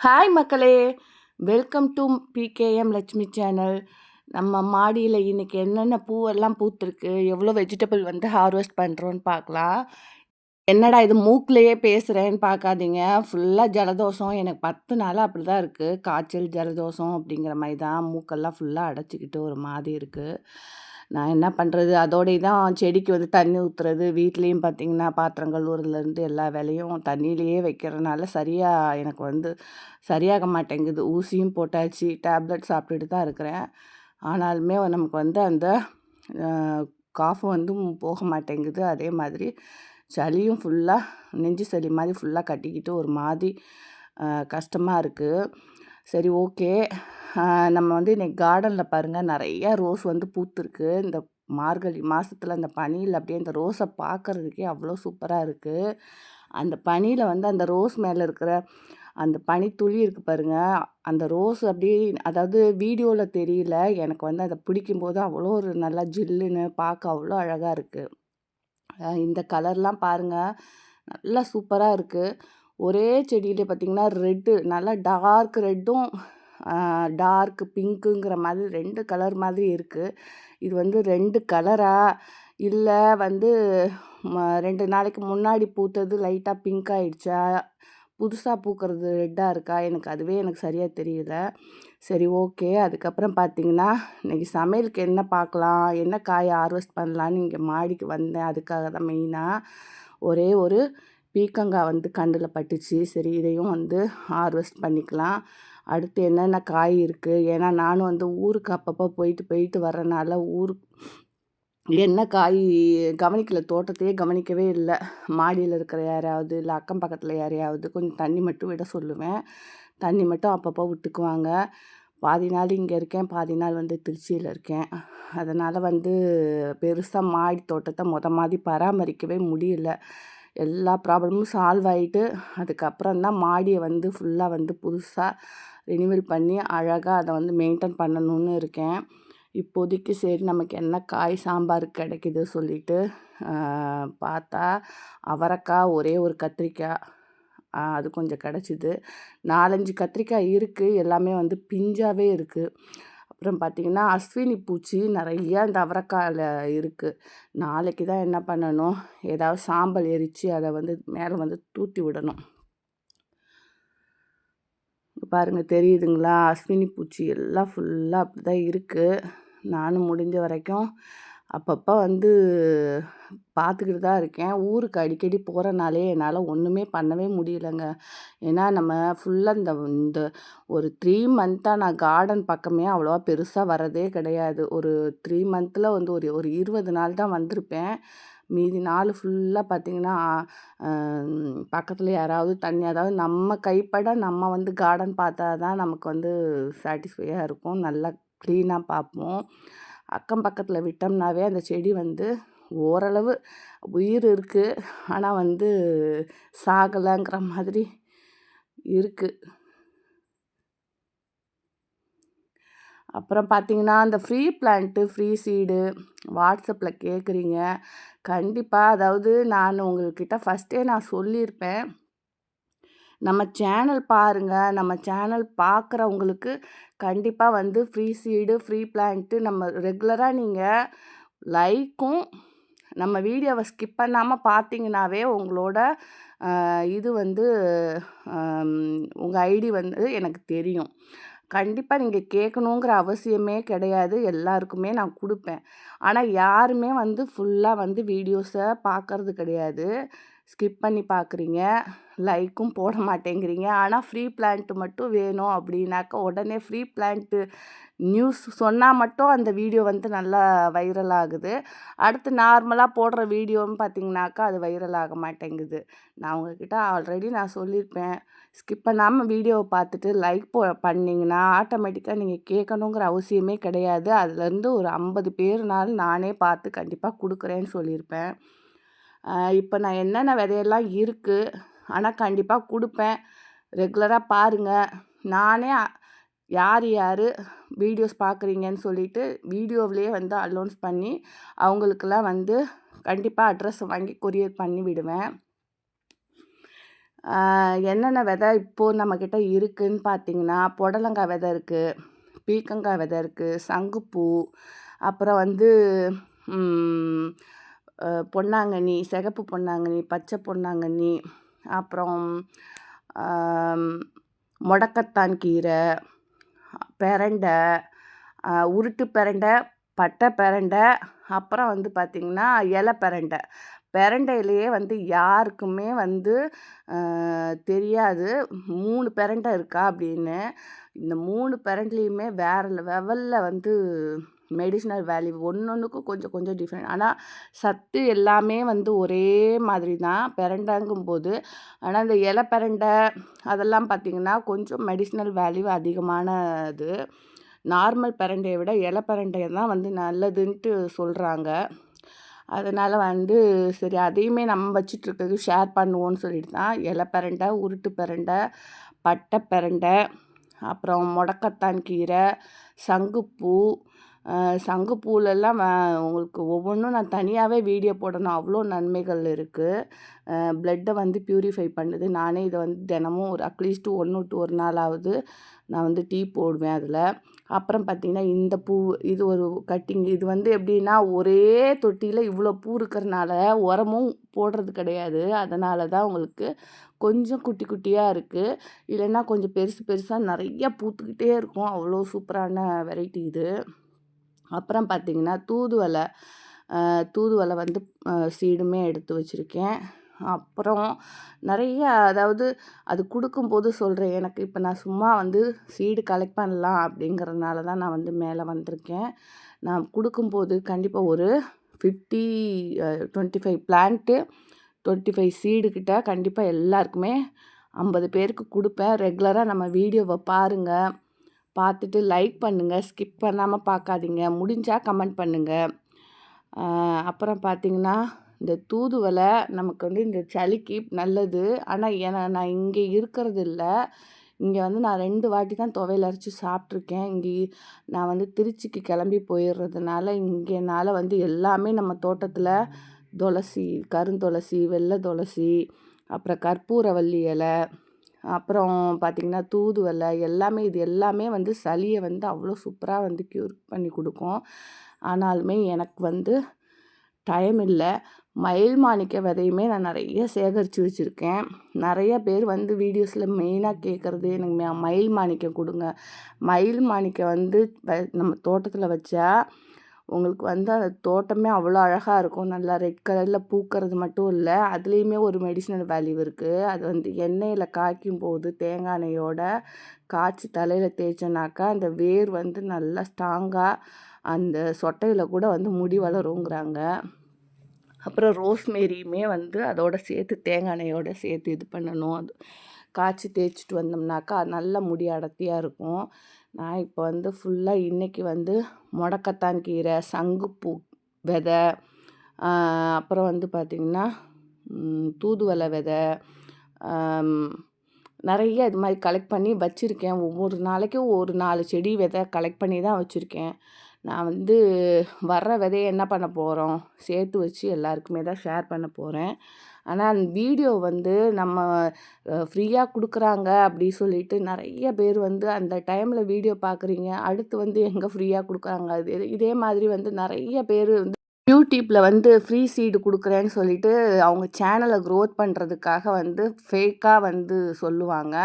Hi மக்களே! Welcome to PKM Lakshmi channel. நம்ம மாடியில் இன்றைக்கி என்னென்ன பூவெல்லாம் பூத்திருக்கு, எவ்வளோ வெஜிடபிள் வந்து ஹார்வெஸ்ட் பண்ணுறோன்னு பார்க்கலாம். என்னடா இது மூக்குலேயே பேசுகிறேன்னு பார்க்காதீங்க. ஃபுல்லாக ஜலதோஷம். எனக்கு 10 நாளாக அப்படி தான் இருக்குது. காய்ச்சல், ஜலதோஷம் அப்படிங்கிற மாதிரி தான் மூக்கெல்லாம் ஃபுல்லாக அடைச்சிக்கிட்டு ஒரு மாதிரி இருக்குது. நான் என்ன பண்ணுறது, அதோடய தான் செடிக்கு வந்து தண்ணி ஊற்றுறது, வீட்லேயும் பார்த்திங்கன்னா பாத்திரம் கழுவுறதுலேருந்து எல்லா வேலையும் தண்ணியிலேயே வைக்கிறதுனால எனக்கு வந்து சரியாக மாட்டேங்குது. ஊசியும் போட்டாச்சு, டேப்லெட் சாப்பிட்டுட்டு தான் இருக்கிறேன். ஆனாலுமே நமக்கு வந்து அந்த காஃப் வந்து போக மாட்டேங்குது. அதே மாதிரி சளியும் ஃபுல்லாக நெஞ்சு சளி மாதிரி ஃபுல்லாக கட்டிக்கிட்டு ஒரு மாதிரி கஷ்டமாக இருக்குது. சரி, ஓகே. நம்ம வந்து இன்றைக்கி கார்டனில் பாருங்கள், நிறையா ரோஸ் வந்து பூத்துருக்கு. இந்த மார்கழி மாதத்தில் அந்த பனியில் அப்படியே அந்த ரோஸை பார்க்குறதுக்கே அவ்வளோ சூப்பராக இருக்குது. அந்த பனியில் வந்து அந்த ரோஸ் மேலே இருக்கிற அந்த பனித்துளி இருக்குது பாருங்கள், அந்த ரோஸ் அப்படியே, அதாவது வீடியோவில் தெரியல, எனக்கு வந்து அதை பிடிக்கும்போது அவ்வளோ ஒரு நல்லா ஜில்லுன்னு பார்க்க அவ்வளோ அழகாக இருக்குது. இந்த கலர்லாம் பாருங்கள், நல்லா சூப்பராக இருக்குது. ஒரே செடியிலே பார்த்திங்கன்னா ரெட்டு, நல்லா டார்க் ரெட்டும் டார்க் பிங்க்குங்கிற மாதிரி 2 கலர் மாதிரி இருக்குது. இது வந்து 2 கலரா, இல்லை வந்து 2 நாளைக்கு முன்னாடி பூத்தது லைட்டாக பிங்க் ஆகிடுச்சா, புதுசாக பூக்கிறது ரெட்டாக இருக்கா, எனக்கு சரியாக தெரியல. சரி, ஓகே. அதுக்கப்புறம் பார்த்திங்கன்னா இன்றைக்கி சமையலுக்கு என்ன பார்க்கலாம், என்ன காய் ஹார்வெஸ்ட் பண்ணலான்னு இங்கே மாடிக்கு வந்தேன். அதுக்காக தான் மெயினாக ஒரே ஒரு பீக்கங்காய் வந்து கண்ணில் பட்டுச்சு. சரி, இதையும் வந்து ஹார்வெஸ்ட் பண்ணிக்கலாம். அடுத்து என்னென்ன காய் இருக்குது, ஏன்னா நானும் வந்து ஊருக்கு அப்பப்போ போயிட்டு வர்றனால என்ன காய் கவனிக்கல, தோட்டத்தையே கவனிக்கவே இல்லை. மாடியில் இருக்கிற யாரையாவது இல்லை அக்கம் பக்கத்தில் யாரையாவது கொஞ்சம் தண்ணி மட்டும் விட சொல்லுவேன். தண்ணி மட்டும் அப்பப்போ விட்டுக்குவாங்க. பாதி நாள் இங்கே இருக்கேன், பாதி நாள் வந்து திருச்சியில் இருக்கேன். அதனால் வந்து பெருசாக மாடி தோட்டத்தை மாதிரி பராமரிக்கவே முடியல. எல்லா ப்ராப்ளமும் சால்வ் ஆகிட்டு அதுக்கப்புறம் தான் மாடியை வந்து ஃபுல்லாக வந்து புதுசாக ரினிவல் பண்ணி அழகாக அதை வந்து மெயின்டைன் பண்ணணும்னு இருக்கேன். இப்போதைக்கு சரி, நமக்கு என்ன காய் சாம்பாருக்கு கிடைக்கிது சொல்லிட்டு பார்த்தா அவரைக்காய், ஒரே ஒரு கத்திரிக்காய், அது கொஞ்சம் கிடச்சிது. 4-5 கத்திரிக்காய் இருக்குது, எல்லாமே வந்து பிஞ்சாகவே இருக்குது. அப்புறம் பார்த்திங்கன்னா அஸ்வினி பூச்சி நிறையா இந்த அவரைக்காயில் இருக்குது. நாளைக்கு தான் என்ன பண்ணணும், ஏதாவது சாம்பல் எரித்து அதை வந்து மேலே வந்து தூத்தி விடணும். பாருங்கள், தெரியுதுங்களா, அஸ்வினி பூச்சி எல்லாம் ஃபுல்லாக அப்படி தான் இருக்குது. நானும் முடிஞ்ச வரைக்கும் அப்பப்போ வந்து பார்த்துக்கிட்டு தான் இருக்கேன். ஊருக்கு அடிக்கடி போகிறனாலே என்னால் ஒன்றுமே பண்ணவே முடியலைங்க. ஏன்னா நம்ம ஃபுல்லாக இந்த இந்த ஒரு 3 மந்த்தாக நான் கார்டன் பக்கமே அவ்வளோவா பெருசாக வரதே கிடையாது. ஒரு 3 மந்த்தில் வந்து ஒரு 20 நாள் தான் வந்திருப்பேன். மீதி நாள் ஃபுல்லாக பார்த்திங்கன்னா பக்கத்தில் யாராவது தண்ணி, அதாவது நம்ம கைப்பட நம்ம வந்து கார்டன் பார்த்தா தான் நமக்கு வந்து சாட்டிஸ்ஃபையாக இருக்கும், நல்லா க்ளீனாக பார்ப்போம். அக்கம் பக்கத்தில் விட்டோம்னாவே அந்த செடி வந்து ஓரளவு உயிர் இருக்குது, ஆனால் வந்து சாகலைங்கிற மாதிரி இருக்குது. அப்புறம் பார்த்திங்கன்னா அந்த ஃப்ரீ பிளான்ட்டு, ஃப்ரீ சீடு வாட்ஸ்அப்பில் கேட்குறீங்க. கண்டிப்பாக, அதாவது நான் உங்கள்கிட்ட ஃபஸ்ட்டே நான் சொல்லியிருப்பேன், நம்ம சேனல் பாருங்கள், நம்ம சேனல் பார்க்குறவங்களுக்கு கண்டிப்பாக வந்து ஃப்ரீ சீடு, ஃப்ரீ பிளான்ட்டு நம்ம ரெகுலராக நீங்கள் லைக்கும் நம்ம வீடியோவை ஸ்கிப் பண்ணாமல் பார்த்தீங்கன்னாவே உங்களோட இது வந்து உங்கள் ஐடி வந்து எனக்கு தெரியும். கண்டிப்பாக நீங்கள் கேட்கணுங்கிற அவசியமே கிடையாது, எல்லாருக்குமே நான் கொடுப்பேன். ஆனால் யாருமே வந்து ஃபுல்லாக வந்து வீடியோஸை பார்க்கறது கிடையாது, ஸ்கிப் பண்ணி பார்க்குறீங்க, லைக்கும் போட மாட்டேங்கிறீங்க. ஆனால் ஃப்ரீ பிளான்ட்டு மட்டும் வேணும் அப்படின்னாக்கா உடனே ஃப்ரீ பிளான்ட்டு நியூஸ் சொன்னால் மட்டும் அந்த வீடியோ வந்து நல்லா வைரல் ஆகுது. அடுத்து நார்மலாக போடுற வீடியோன்னு பார்த்திங்கனாக்கா அது வைரல் ஆக மாட்டேங்குது. நான் உங்கள்கிட்ட ஆல்ரெடி நான் சொல்லியிருப்பேன், ஸ்கிப் பண்ணாமல் வீடியோவை பார்த்துட்டு லைக் பண்ணிங்கன்னா ஆட்டோமேட்டிக்காக நீங்கள் கேட்கணுங்கிற அவசியமே கிடையாது. அதுலேருந்து ஒரு 50 பேர்னாலும் நானே பார்த்து கண்டிப்பாக கொடுக்குறேன்னு சொல்லியிருப்பேன். இப்போ நான் என்னென்ன விதையெல்லாம் இருக்குது, ஆனால் கண்டிப்பாக கொடுப்பேன். ரெகுலராக பாருங்கள். நானே யார் யார் வீடியோஸ் பார்க்குறீங்கன்னு சொல்லிவிட்டு வீடியோவிலே வந்து அலௌன்ஸ் பண்ணி அவங்களுக்கெல்லாம் வந்து கண்டிப்பாக அட்ரஸ் வாங்கி கொரியர் பண்ணி விடுவேன். என்னென்ன விதை இப்போது நம்மக்கிட்ட இருக்குதுன்னு பார்த்தீங்கன்னா, புடலங்காய் விதை இருக்குது, பீர்க்கங்காய் விதை இருக்குது, சங்குப்பூ, அப்புறம் வந்து பொன்னாங்கண்ணி, சிகப்பு பொன்னாங்கண்ணி, பச்சை பொன்னாங்கண்ணி, அப்புறம் முடக்கத்தான் கீரை, பெரண்டை, உருட்டு பெரண்டை, பட்டை பெரண்டை, அப்புறம் வந்து பார்த்திங்கன்னா இலை பெரண்டை. பெரண்டையிலேயே வந்து யாருக்குமே வந்து தெரியாது 3 பெரண்டை இருக்கா அப்படின்னு. இந்த 3 பெரண்டையுமே வேறு லெவலில் வந்து மெடிசினல் வேல்யூ ஒன்னொன்றுக்கும் கொஞ்சம் கொஞ்சம் டிஃப்ரெண்ட். ஆனால் சத்து எல்லாமே வந்து ஒரே மாதிரி தான் பெரண்டைங்கும்போது. ஆனால் இந்த இலை பெரண்டை அதெல்லாம் பார்த்திங்கன்னா கொஞ்சம் மெடிசினல் வேல்யூ அதிகமானது. நார்மல் பெரண்டையை விட இலை பெரண்டை தான் வந்து நல்லதுன்ட்டு சொல்கிறாங்க. அதனால் வந்து சரி அதையுமே நம்ம வச்சிட்ருக்கிறது ஷேர் பண்ணுவோன்னு சொல்லிட்டு தான் இலை பெரண்டை, உருட்டு பெரண்டை, பட்டை பெரண்டை, அப்புறம் முடக்கத்தான் கீரை, சங்குப்பூ. சங்குப்பூலெல்லாம் உங்களுக்கு ஒவ்வொன்றும் நான் தனியாகவே வீடியோ போடணும், அவ்வளோ நன்மைகள் இருக்குது. ப்ளட்டை வந்து ப்யூரிஃபை பண்ணுது. நானே இதை வந்து தினமும் ஒரு அட்லீஸ்ட்டு 1 விட்டு 1 நாளாவது நான் வந்து டீ போடுவேன் அதில். அப்புறம் பார்த்திங்கன்னா இந்த பூ, இது ஒரு கட்டிங். இது வந்து எப்படின்னா ஒரே தொட்டியில் இவ்வளோ பூ இருக்கிறனால உரமும் போடுறது கிடையாது. அதனால தான் உங்களுக்கு கொஞ்சம் குட்டி குட்டியாக இருக்குது. இல்லைன்னா கொஞ்சம் பெருசு பெருசாக நிறையா பூத்துக்கிட்டே இருக்கும். அவ்வளோ சூப்பரான வெரைட்டி இது. அப்புறம் பார்த்திங்கன்னா தூதுவளை வந்து சீடுமே எடுத்து வச்சுருக்கேன். அப்புறம் நிறைய, அதாவது அது கொடுக்கும்போது சொல்கிறேன், எனக்கு இப்போ நான் சும்மா வந்து சீடு கலெக்ட் பண்ணலாம் அப்படிங்கிறதுனால தான் நான் வந்து மேலே வந்திருக்கேன். நான் கொடுக்கும்போது கண்டிப்பாக ஒரு 25 பிளான்ட்டு 25 சீடு கிட்ட கண்டிப்பாக எல்லாருக்குமே 50 பேருக்கு கொடுப்பேன். ரெகுலராக நம்ம வீடியோவை பாருங்கள், பார்த்துட்டு லைக் பண்ணுங்கள், ஸ்கிப் பண்ணாமல் பார்க்காதீங்க, முடிஞ்சால் கமெண்ட் பண்ணுங்கள். அப்புறம் பார்த்திங்கன்னா இந்த தூதுவளை நமக்கு வந்து இந்த சளிக்கு நல்லது. ஆனால் நான் இங்கே இருக்கிறது இல்லை. இங்கே வந்து நான் 2 வாட்டி தான் துவையல் அரைச்சி சாப்பிட்ருக்கேன். நான் வந்து திருச்சிக்கு கிளம்பி போயிடுறதுனால இங்கே என்னால் வந்து எல்லாமே நம்ம தோட்டத்தில் துளசி, கருந்துளசி, வெள்ளை துளசி, அப்புறம் கற்பூரவள்ளி இலை, அப்புறம் பார்த்திங்கன்னா தூதுவளை, இது எல்லாமே வந்து சளியை வந்து அவ்வளோ சூப்பராக வந்து க்யூர் பண்ணி கொடுக்கும். ஆனாலுமே எனக்கு வந்து டைம் இல்லை. மயில் மாணிக்க விதையுமே நான் நிறைய சேகரித்து வச்சுருக்கேன். நிறைய பேர் வந்து வீடியோஸில் மெயினாக கேட்குறது எனக்கு மயில் மாணிக்கம் கொடுங்க. மயில் மாணிக்கம் வந்து நம்ம தோட்டத்தில் வச்சா உங்களுக்கு வந்து அந்த தோட்டமே அவ்வளோ அழகாக இருக்கும். நல்லா ரெட் கலரில் பூக்கிறது மட்டும் இல்லை, அதுலேயுமே ஒரு மெடிசினல் வேல்யூ இருக்குது. அது வந்து எண்ணெயில் காய்க்கும் போது தேங்காய் எண்ணெயோட காய்ச்சி தலையில் தேய்ச்சோன்னாக்கா அந்த வேர் வந்து நல்லா ஸ்ட்ராங்காக அந்த சொட்டையில் கூட வந்து முடி வளருங்கிறாங்க. அப்புறம் ரோஸ்மேரியுமே வந்து அதோடு சேர்த்து தேங்காய் எண்ணெயோடு சேர்த்து இது பண்ணணும். அது காய்ச்சி தேய்ச்சிட்டு வந்தோம்னாக்கா நல்ல முடி அடர்த்தியாக இருக்கும். நான் இப்போ வந்து ஃபுல்லாக இன்றைக்கி வந்து முடக்கத்தான் கீரை, சங்குப்பூ விதை, அப்புறம் வந்து பார்த்திங்கன்னா தூதுவளை விதை, நிறைய இது மாதிரி கலெக்ட் பண்ணி வச்சுருக்கேன். ஒவ்வொரு நாளைக்கும் ஒரு 4 செடி விதை கலெக்ட் பண்ணி தான் வச்சுருக்கேன். நான் வந்து வர்ற விதையை என்ன பண்ண போகிறோம், சேர்த்து வச்சு எல்லாருக்குமே தான் ஷேர் பண்ண போகிறேன். ஆனால் அந்த வீடியோ வந்து நம்ம ஃப்ரீயாக கொடுக்குறாங்க அப்படி சொல்லிட்டு நிறைய பேர் வந்து அந்த டைமில் வீடியோ பார்க்குறீங்க, அடுத்து வந்து எங்கே ஃப்ரீயாக கொடுக்குறாங்க. இதே மாதிரி வந்து நிறைய பேர் வந்து யூடியூப்பில் வந்து ஃப்ரீ சீடு கொடுக்குறேன்னு சொல்லிட்டு அவங்க சேனலை க்ரோத் பண்ணுறதுக்காக வந்து ஃபேக்காக வந்து சொல்லுவாங்க.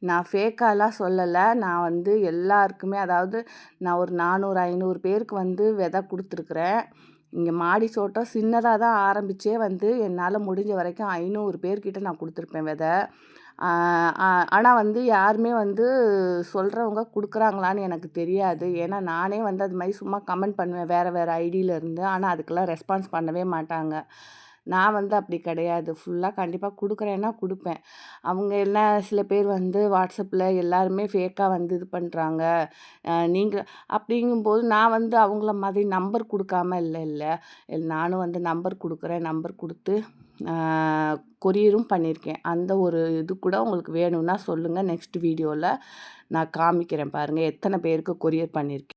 நான் ஃபேக்காலாம் சொல்லலை. நான் வந்து எல்லாருக்குமே, அதாவது நான் ஒரு 400 500 பேருக்கு வந்து விதை கொடுத்துருக்குறேன். இங்கே மாடி தோட்டம் சின்னதாக தான் ஆரம்பித்தே வந்து என்னால் முடிஞ்ச வரைக்கும் 500 பேர்கிட்ட நான் கொடுத்துருப்பேன் விதை. ஆனால் வந்து யாருமே வந்து சொல்கிறவங்க கொடுக்குறாங்களான்னு எனக்கு தெரியாது. ஏன்னா நானே வந்து அது மாதிரி சும்மா கமெண்ட் பண்ணுவேன் வேறு ஐடியிலேருந்து. ஆனால் அதுக்கெல்லாம் ரெஸ்பான்ஸ் பண்ணவே மாட்டாங்க. நான் வந்து அப்படி கிடையாது. ஃபுல்லாக கண்டிப்பாக கொடுக்குறேன்னா கொடுப்பேன். அவங்க என்ன சில பேர் வந்து வாட்ஸ்அப்பில் எல்லாருமே ஃபேக்காக வந்து இது பண்ணுறாங்க. நீங்கள் அப்படிங்கும்போது நான் வந்து அவங்கள மாதிரி நம்பர் கொடுக்காம இல்லை. நானும் வந்து நம்பர் கொடுக்குறேன். நம்பர் கொடுத்து கொரியரும் பண்ணியிருக்கேன். அந்த ஒரு இது கூட உங்களுக்கு வேணும்னா சொல்லுங்கள். நெக்ஸ்ட் வீடியோவில் நான் காமிக்கிறேன் பாருங்கள் எத்தனை பேருக்கு கொரியர் பண்ணியிருக்கேன்.